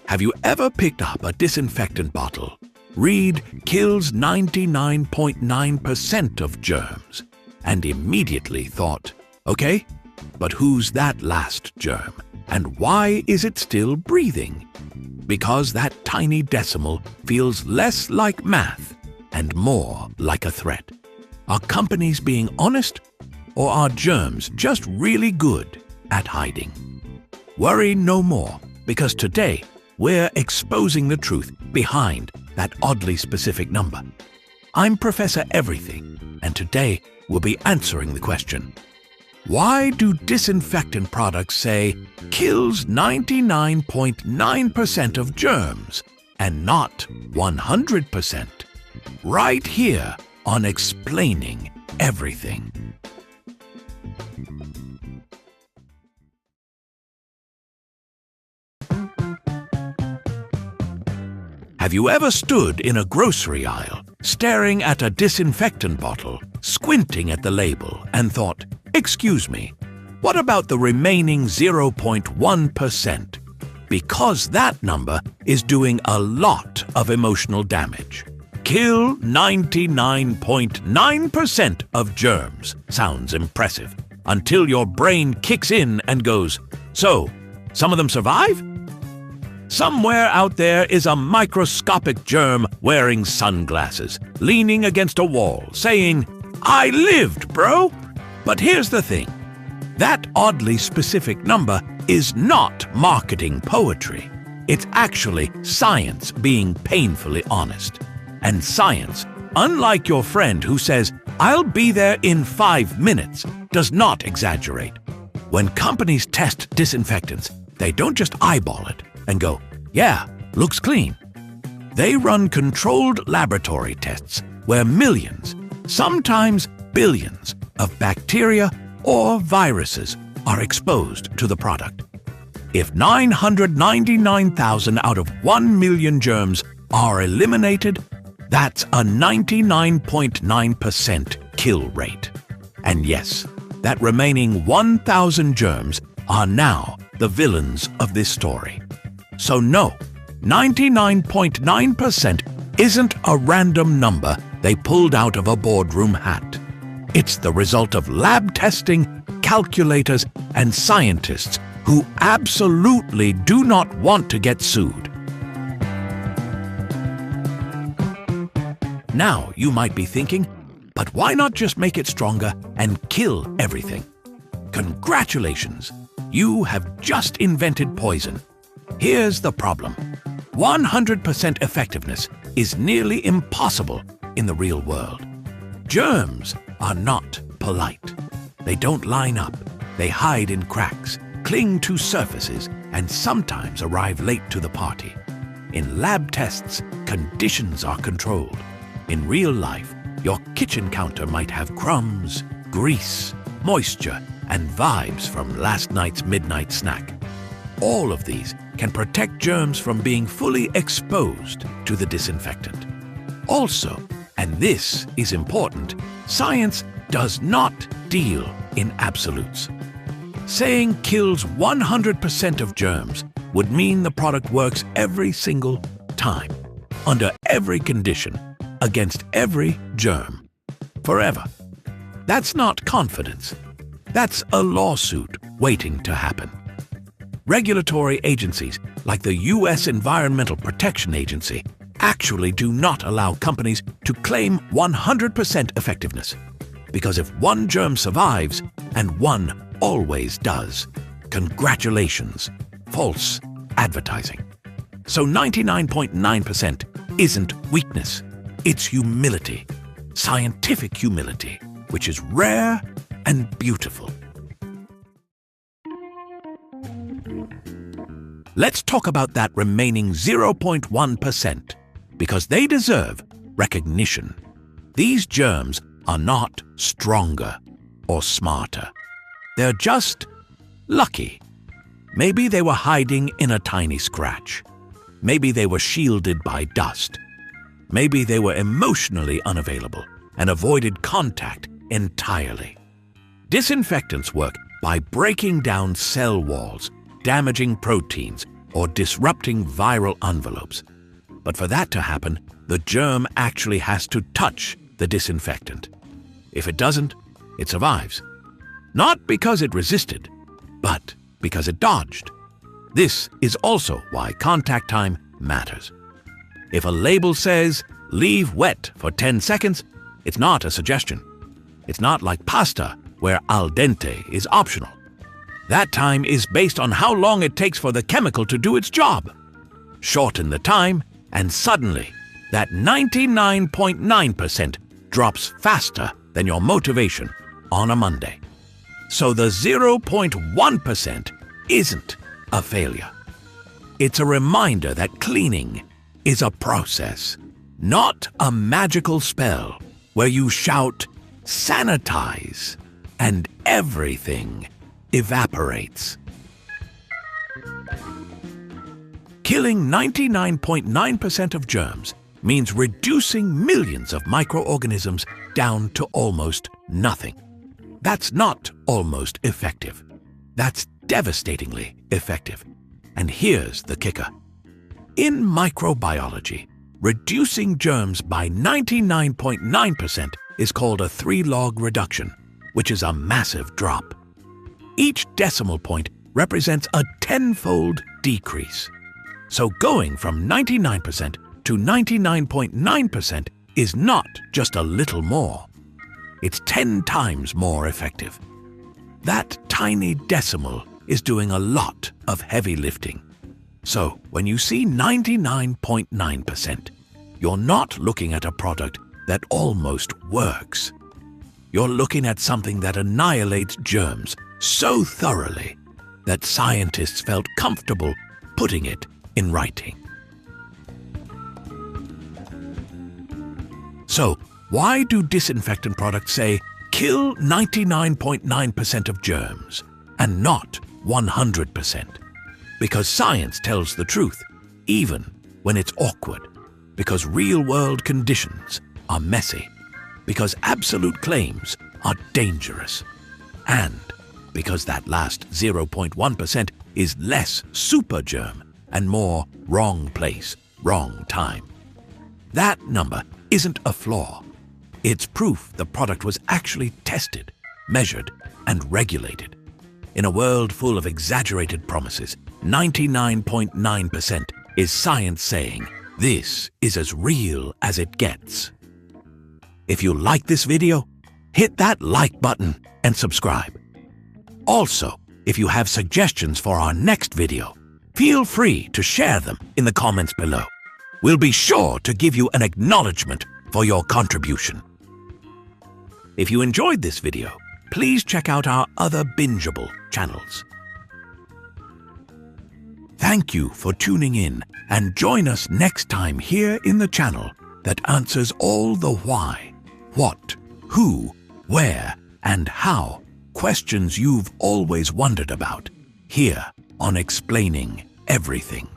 Have you ever picked up a disinfectant bottle? Read kills 99.9% of germs, and immediately thought, okay, but who's that last germ? And why is it still breathing? Because that tiny decimal feels less like math and more like a threat. Are companies being honest, or are germs just really good at hiding? Worry no more, because today we're exposing the truth behind that oddly specific number. I'm Professor Everything, and today we'll be answering the question, why do disinfectant products say kills 99.9% of germs and not 100%? Right here on Explaining Everything. Have you ever stood in a grocery aisle, staring at a disinfectant bottle, squinting at the label, and thought, excuse me, what about the remaining 0.1%? Because that number is doing a lot of emotional damage. Kill 99.9% of germs sounds impressive, until your brain kicks in and goes, so, some of them survive? Somewhere out there is a microscopic germ wearing sunglasses, leaning against a wall, saying, I lived, bro! But here's the thing. That oddly specific number is not marketing poetry. It's actually science being painfully honest. And science, unlike your friend who says, I'll be there in 5 minutes, does not exaggerate. When companies test disinfectants, they don't just eyeball it and go, yeah, looks clean. They run controlled laboratory tests where millions, sometimes billions, of bacteria or viruses are exposed to the product. If 999,000 out of 1 million germs are eliminated, that's a 99.9% kill rate. And yes, that remaining 1,000 germs are now the villains of this story. So no, 99.9% isn't a random number they pulled out of a boardroom hat. It's the result of lab testing, calculators, and scientists who absolutely do not want to get sued. Now you might be thinking, but why not just make it stronger and kill everything? Congratulations! You have just invented poison. Here's the problem. 100% effectiveness is nearly impossible in the real world. Germs are not polite. They don't line up. They hide in cracks, cling to surfaces, and sometimes arrive late to the party. In lab tests, conditions are controlled. In real life, your kitchen counter might have crumbs, grease, moisture, and vibes from last night's midnight snack. All of these can protect germs from being fully exposed to the disinfectant. Also, and this is important, science does not deal in absolutes. Saying kills 100% of germs would mean the product works every single time, under every condition, against every germ, forever. That's not confidence. That's a lawsuit waiting to happen. Regulatory agencies like the U.S. Environmental Protection Agency actually do not allow companies to claim 100% effectiveness. Because if one germ survives, and one always does, congratulations, false advertising. So 99.9% isn't weakness, it's humility, scientific humility, which is rare and beautiful. Let's talk about that remaining 0.1%, because they deserve recognition. These germs are not stronger or smarter. They're just lucky. Maybe they were hiding in a tiny scratch. Maybe they were shielded by dust. Maybe they were emotionally unavailable and avoided contact entirely. Disinfectants work by breaking down cell walls, damaging proteins or disrupting viral envelopes. But for that to happen, the germ actually has to touch the disinfectant. If it doesn't, it survives. Not because it resisted, but because it dodged. This is also why contact time matters. If a label says, "Leave wet for 10 seconds," it's not a suggestion. It's not like pasta, where al dente is optional. That time is based on how long it takes for the chemical to do its job. Shorten the time, and suddenly, that 99.9% drops faster than your motivation on a Monday. So the 0.1% isn't a failure. It's a reminder that cleaning is a process, not a magical spell where you shout, "Sanitize," and everything evaporates. Killing 99.9% of germs means reducing millions of microorganisms down to almost nothing. That's not almost effective. That's devastatingly effective. And here's the kicker. In microbiology, reducing germs by 99.9% is called a 3-log reduction, which is a massive drop. Each decimal point represents a 10-fold decrease. So going from 99% to 99.9% is not just a little more. It's 10 times more effective. That tiny decimal is doing a lot of heavy lifting. So when you see 99.9%, you're not looking at a product that almost works. You're looking at something that annihilates germs so thoroughly that scientists felt comfortable putting it in writing. So, why do disinfectant products say, "Kill 99.9% of germs," and not 100%? Because science tells the truth, even when it's awkward. Because real-world conditions are messy. Because absolute claims are dangerous. And because that last 0.1% is less super germ and more wrong place, wrong time. That number isn't a flaw. It's proof the product was actually tested, measured, and regulated. In a world full of exaggerated promises, 99.9% is science saying, this is as real as it gets. If you like this video, hit that like button and subscribe. Also, if you have suggestions for our next video, feel free to share them in the comments below. We'll be sure to give you an acknowledgement for your contribution. If you enjoyed this video, please check out our other bingeable channels. Thank you for tuning in, and join us next time here in the channel that answers all the why, what, who, where, and how questions you've always wondered about, here on Explaining Everything.